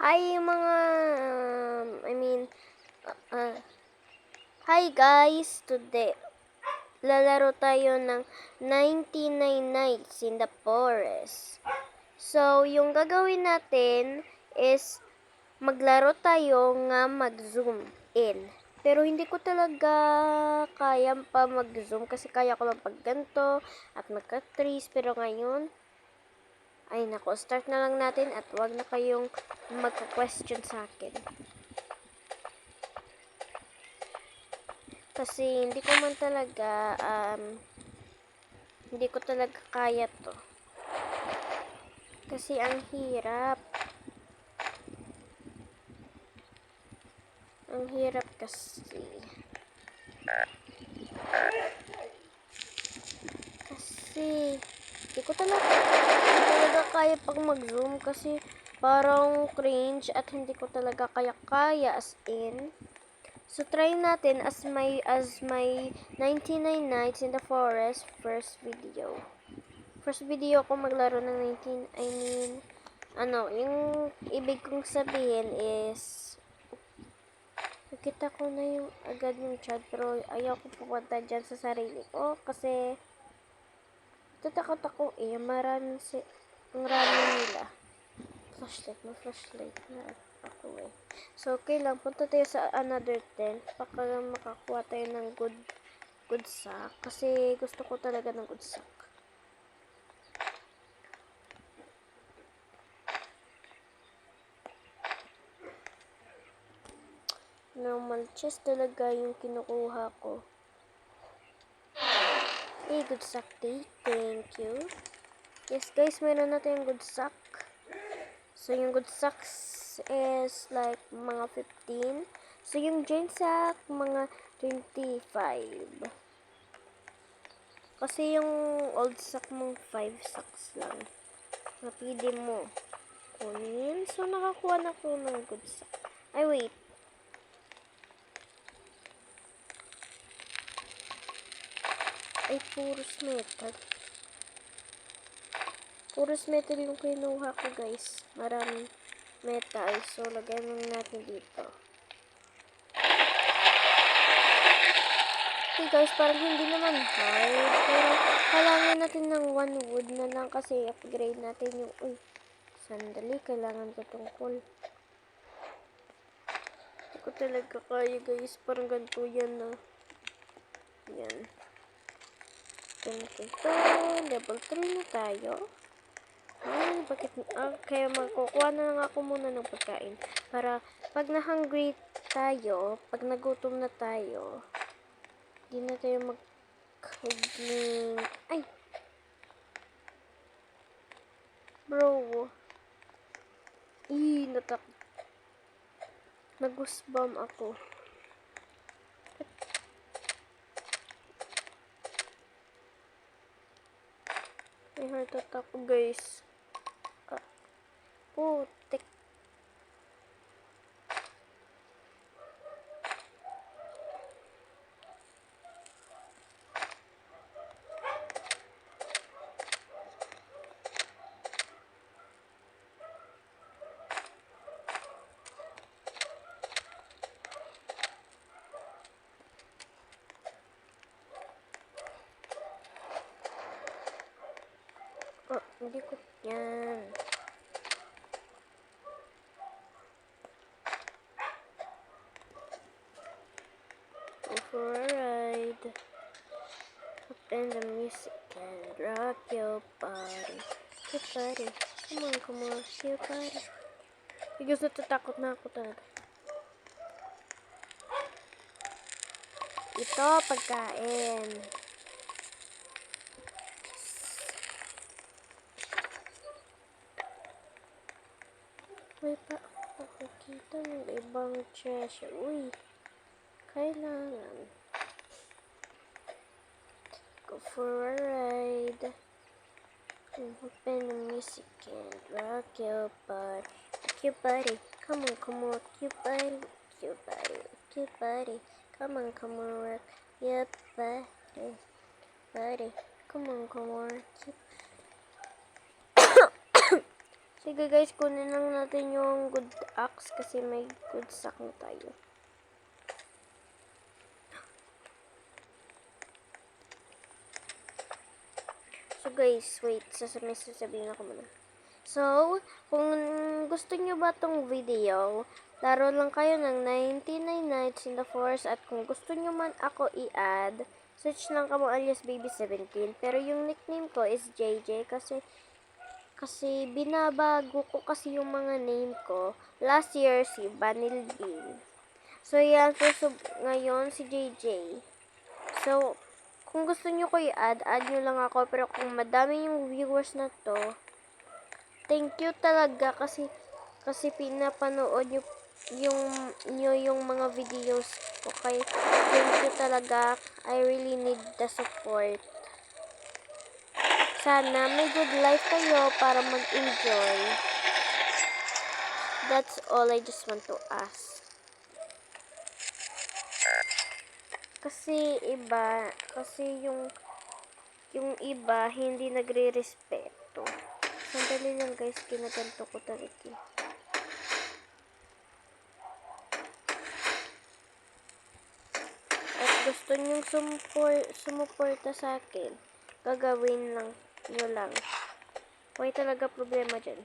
Hi mga, I mean, hi guys! Today, lalaro tayo ng 99 Nights in the Forest. So, yung gagawin natin is maglaro tayo nga mag-zoom in. Pero hindi ko talaga kaya pa mag-zoom kasi kaya ko lang pag ganito at magka-trees. Pero ngayon, ay nako, start na lang natin at wag na kayong magka-question sa akin. Kasi hindi ko man talaga, hindi ko talaga kaya to. Kasi ang hirap. Ang hirap kasi. Hindi ko talaga kaya pag mag-zoom kasi parang cringe at hindi ko talaga kaya as in. So try natin as my 99 Nights in the Forest first video. First video ko maglaro ng 19, yung ibig kong sabihin is nakita ko na yung agad yung chat pero ayaw ko pupunta dyan sa sarili ko kasi tatakot ako marami nila. Flashlight na ako eh. So, okay lang. Punta tayo sa another tent. Baka makakuha tayo ng good sack. Kasi gusto ko talaga ng good sack. Normal chest talaga yung kinukuha ko. Good sack day. Thank you. Yes guys, meron na tayong good sack. So, yung good sacks is like mga 15. So, yung giant sack, mga 25. Kasi yung old sack mong 5 sacks lang. Napili mo kunin. So, nakakuha na ko ng good sack. Ay, wait. Ay, puros metal. Puros metal yung kinuha ko, guys. Maraming metal. So, lagay mo natin dito. Okay, guys. Parang hindi naman hard. Pero, kailangan natin ng 1 wood na lang kasi upgrade natin yung... Uy, sandali. Kailangan ko tungkol. Hindi ko talaga kaya, guys. Parang ganito yan, no. Yan. Ganito. Level 3 na tayo. Ay, bakit? Kaya magkukuha na lang ako muna ng pagkain. Para pag na-hungry tayo, pag nagutom na tayo, hindi na tayo mag-huging. Ay! Bro. Natakot. Nag-goosebump ako. May heart attack ako, guys. Putik. Hindi ko yan. Go for a ride. Open the music and rock your body. Your body. Come on, your body. Because natatakot na ako talaga. Ito, pagkain. May pa ako nakikita ng ibang treasure. Uy, kailangan. Go for a ride. Open the music and rock your body. Your body. Come on, your body. Your body. Your body. Come on, rock your body. Body. Come on, Sige guys, kunin lang natin yung good axe kasi may good sack na tayo. So guys, wait, sasabihin ako muna. So, kung gusto nyo ba tong video, laro lang kayo ng 99 Nights in the Forest at kung gusto nyo man ako i-add, search lang kamo alias Baby17. Pero yung nickname ko is JJ kasi binabago ko kasi yung mga name ko. Last year si Vanil Bean. So yan, so ngayon si JJ. So, kung gusto nyo ko i-add, add nyo lang ako. Pero kung madami yung viewers na to, thank you talaga kasi pinapanood yung mga videos ko. Kaya thank you talaga. I really need the support. Sana may good life kayo para mag-enjoy. That's all I just want to ask. Kasi yung iba hindi nagre-respeto. Sandali lang guys, kinaganto ko talaga. At gusto nyong sumuporta sa akin, gagawin lang nyo lang. Why talaga problema dyan?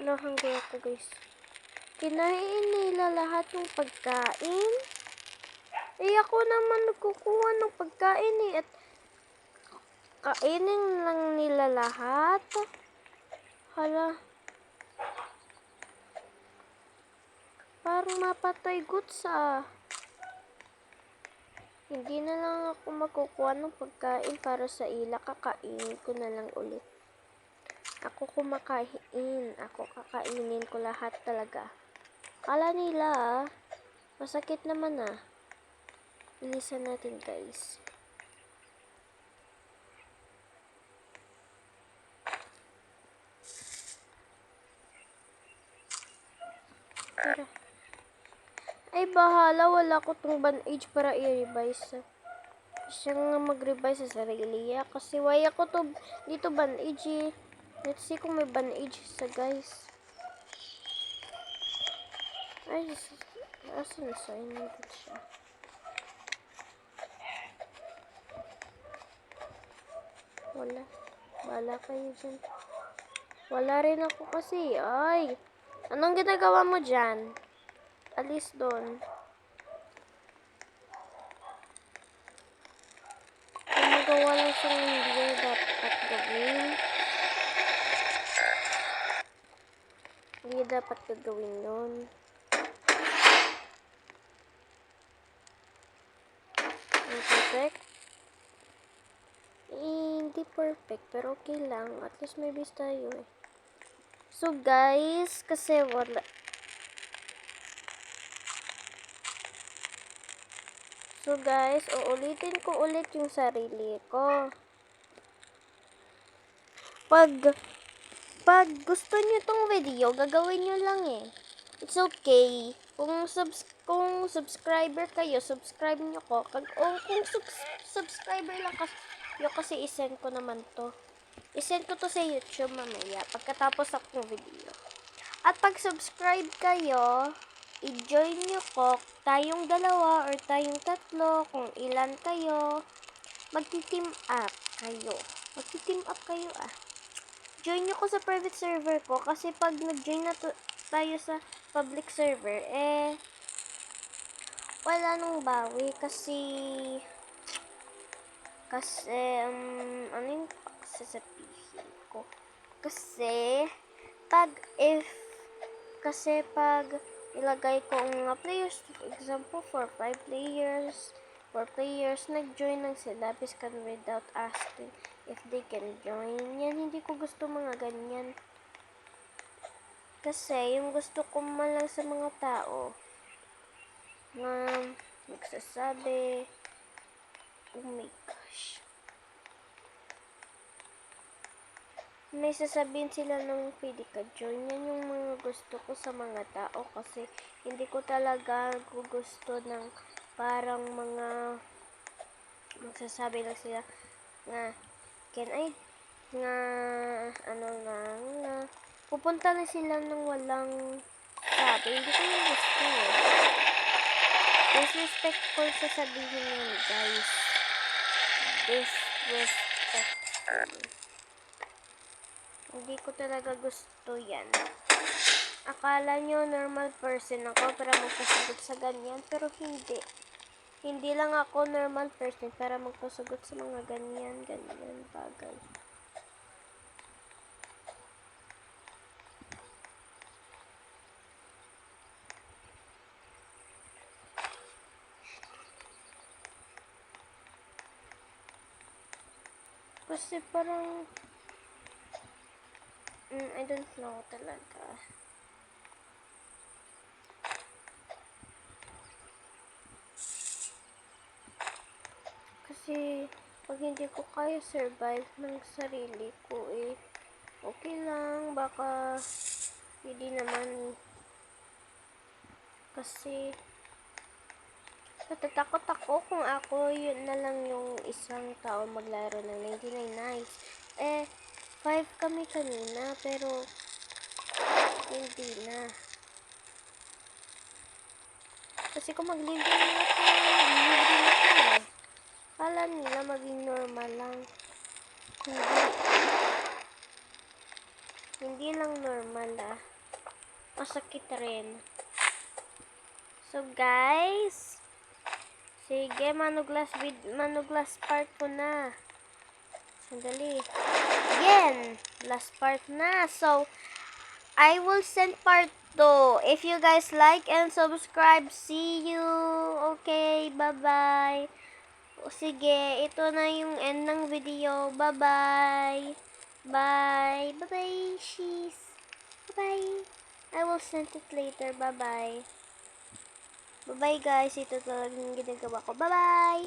Ano hanggang ako guys? Kinain nila lahat ng pagkain? Eh ako naman nagkukuha ng pagkain at kainin lang nila lahat. Hala. Parang mapatay goods ah. Hindi na lang ako makukuha ng pagkain para sa ila. Kakainin ko na lang ulit. Ako kumakain. Ako kakainin ko lahat talaga. Kala nila masakit naman ah. Bilisan natin guys. Tara. Ay bahala, wala ko tong bandage para i-revise. Siya nga mag-revise sa sarili niya. Kasi waya ko to dito bandage eh. Let's see kung may bandage sa guys. Ay, asan na sa inyo siya? Wala. Bala kayo dyan. Wala rin ako kasi. Ay! Anong ginagawa mo dyan? Alis doon. Gumagawa lang siyang hindi dapat gawin. Hindi dapat gagawin yun. Perfect? Hindi perfect, pero okay lang. At least may base tayo eh. So guys, kasi wala. So guys, uulitin ko ulit yung sarili ko. Pag gusto niyo tong video, gagawin niyo lang eh. It's okay. Kung subscriber kayo, subscribe niyo ko. Kung subscriber lang kayo kasi isend ko naman to. Isend ko to sa YouTube mamaya pagkatapos akong video. At pag subscribe kayo, i-join nyo ko, tayong dalawa or tayong tatlo, kung ilan kayo, magti-team up kayo. Magti-team up kayo ah. Join nyo ko sa private server ko kasi pag nag-join na tayo sa public server, wala nang bawi kasi ano yung sasabihin ko? Kasi pag ilagay ko ang mga players, for example, 5 players, 4 players, nag-join lang sila biskan without asking if they can join. Yan, hindi ko gusto mga ganyan. Kasi, yung gusto ko man lang sa mga tao, na magsasabi, oh my gosh. May sasabihin sila ng pwede ka join. Yan yung mga gusto ko sa mga tao kasi hindi ko talaga gusto ng parang mga magsasabi lang sila na can I nga, ano lang, na pupunta na sila ng walang sabi. Hindi ko yung gusto eh. Disrespectful sasabihin yan, guys. Disrespectful. Hindi ko talaga gusto yan. Akala nyo normal person ako para magpasagot sa ganyan, pero hindi. Hindi lang ako normal person para magpasagot sa mga ganyan bagay. Kasi parang, I don't know talaga. Kasi, pag hindi ko kaya survive ng sarili ko, okay lang, baka, hindi naman, kasi, natatakot ako kung ako, yun na lang yung isang tao maglaro ng 99 nights. 5 kami kanina, pero, hindi na. Kasi kung maglibre na ako, libre na ako. Kala nila maging normal lang. Hindi lang normal masakit rin. So guys, sige, manuglas part ko na. Sandali. Again, last part na. So, I will send part 2. If you guys like and subscribe, see you. Okay, bye-bye. Sige, ito na yung end ng video. Bye-bye. Bye. Bye-bye, she's. Bye-bye. I will send it later. Bye-bye. Bye-bye, guys. Ito talagang ginagawa ko. Bye-bye.